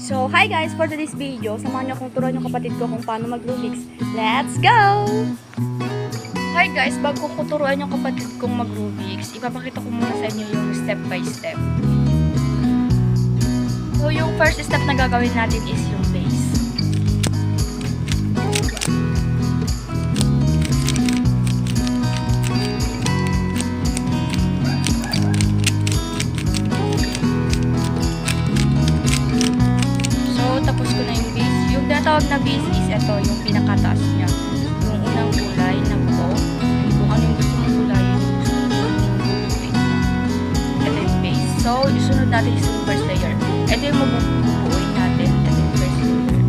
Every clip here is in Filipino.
So, hi guys! For today's video, samahan niyo akong turuan yung kapatid ko kung paano mag-Rubik's. Let's go! Hi guys! Bago ko turuan yung kapatid kong mag-Rubik's, ipapakita ko muna sa inyo yung step by step. So, yung first step na gagawin natin is yung base. Tapos ko na yung base. Yung tinatawag na base is ito, yung pinakataas niya. Yung unang kulay na buo. Kung ano yung gusto mong kulay, yung gusto mong base. Ito yung base. So, isunod natin yung first layer. Ito yung mabubuuin natin. Ito yung first layer.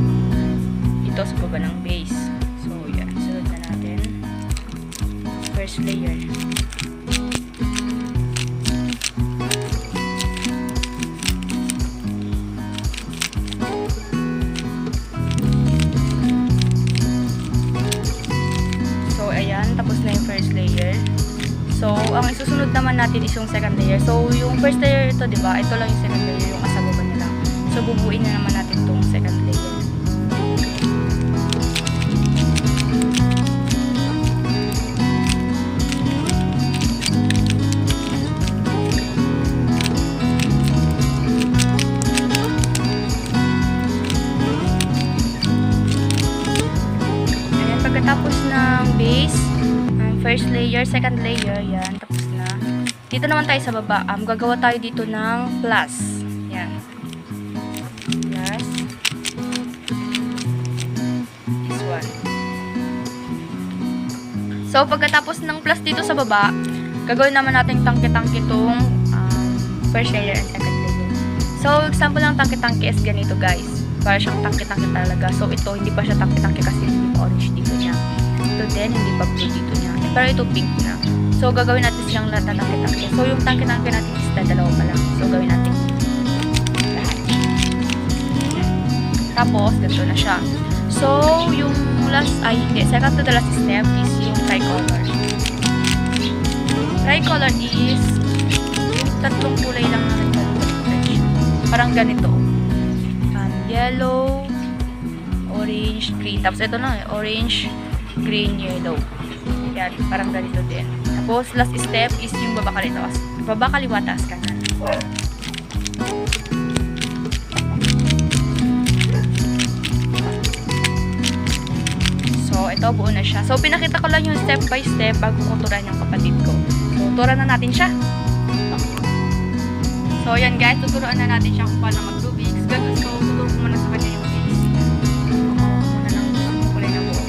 Ito sa baba ng base. So, yan. Sunod na natin. First layer. Tapos na yung first layer. So, ang isusunod naman natin is yung second layer. So, yung first layer ito, di ba? Ito lang yung second layer, yung kasababa niya lang. So, bubuin na naman natin itong second layer. Ayan, pagkatapos ng base, first layer, second layer, yan, tapos na. Dito naman tayo sa baba. Gagawa tayo dito ng plus. Yan. Plus. This one. So, pagkatapos ng plus dito sa baba, gagawin naman natin tangke-tangke itong first layer and second layer. So, example ng tangke-tangke is ganito, guys. Para siyang tangke-tangke talaga. So, ito, hindi pa siya tangke-tangke kasi hindi pa orange dito niya. Ito din, hindi pa blue dito niya. Pero ito pink na. So, gagawin natin silang lahat na tangke-tangke. So, yung tangke-tangke natin is dalawa pa lang. So, gawin natin lahat. Tapos, ganito na siya. So, yung last, second to the last step is yung tricolor. Tricolor is yung tatlong kulay lang na nagkaroon. Parang ganito. Yellow, orange, green. Tapos, ito na orange, green, yellow. Yan, parang ganito din. Tapos, last step is yung baba kaliwa, taas kanan. So, ito, buo na siya. So, pinakita ko lang yung step by step bago ko turuan yung kapatid ko. So, turuan na natin siya. So, yan guys, tuturuan na natin siya kung paano mag-Rubik's. So, tuturuan ko muna sa kanya yung base. Muna ng kulay na buo.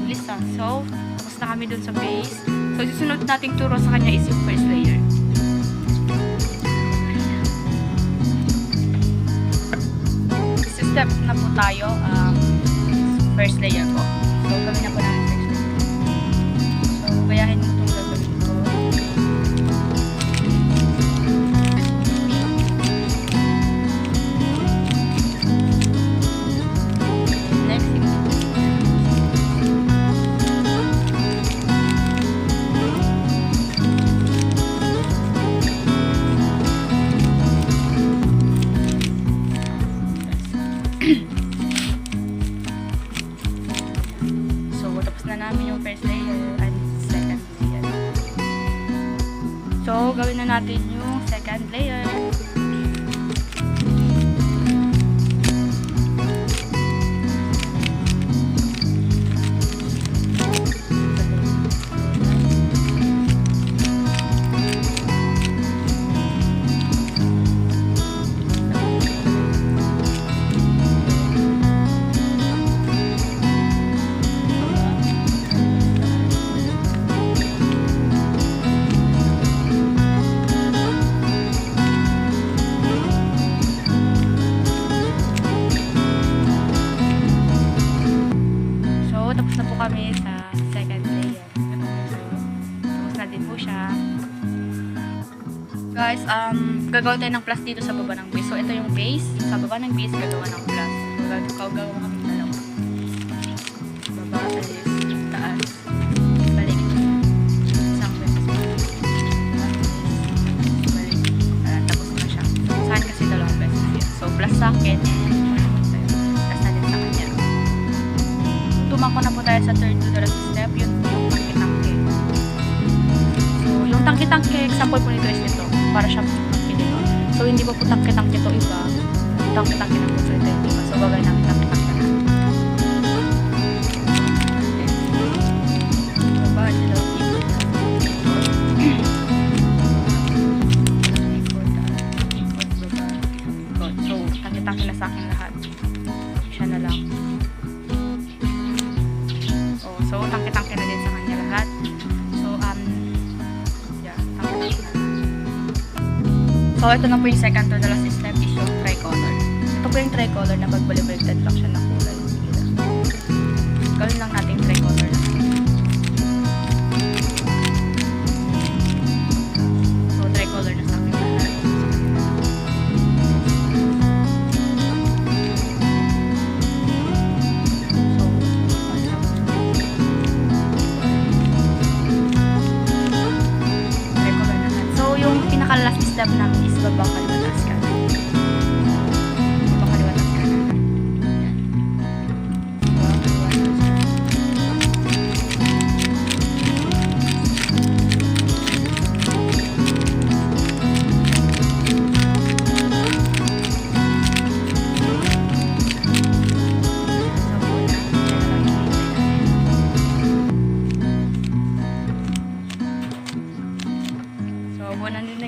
Bilis lang. So, tapos na kami dun sa base. So, susunod nating turo sa kanya is yung first layer. Step na po tayo. First layer po. So, gawin na po namin first layer. So, gayahin mo itong gagawin ko. So, tapos na namin yung first layer and second layer. So, gawin na natin yung second layer. gagawa tayo ng plus dito sa baba ng base. So, ito yung base. Sa baba ng base, gagawa ng plus. Gagawa kami dalawa. Baba, alis, taas, balik. Isang beses balik. Balik. Tapos na siya. Saan kasi dalawang beses yun. So, plus sa akin and plus na din sa kanya. Tumako na po tayo sa third to the last step. Yun yung tangke-tangke. So, yung tangke-tangke, example po nito is ito. Para siya tangke dito. So, hindi po tangke-tangke ito iba. Tangke-tangke na po ito iba. So, gagawin namin tangke-tangke na. Baba, dito. So, tangke-tangke na sa akin lahat. Siya na lang. So, tangke-tangke na din sa kanya lahat. So, yeah, tangke-tangke na. So, ito na po yung second to the last step is yung tricolor. Ito po yung tricolor na pagbalik-baliktad lang siya ng kulay. Gawin lang natin tricolor na. So, tricolor na sa akin lahat. Last step namin is baba kaliwa taas kanan. Baba kaliwa taas kanan. Yan. Baba kaliwa taas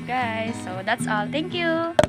guys. So, that's all. Thank you!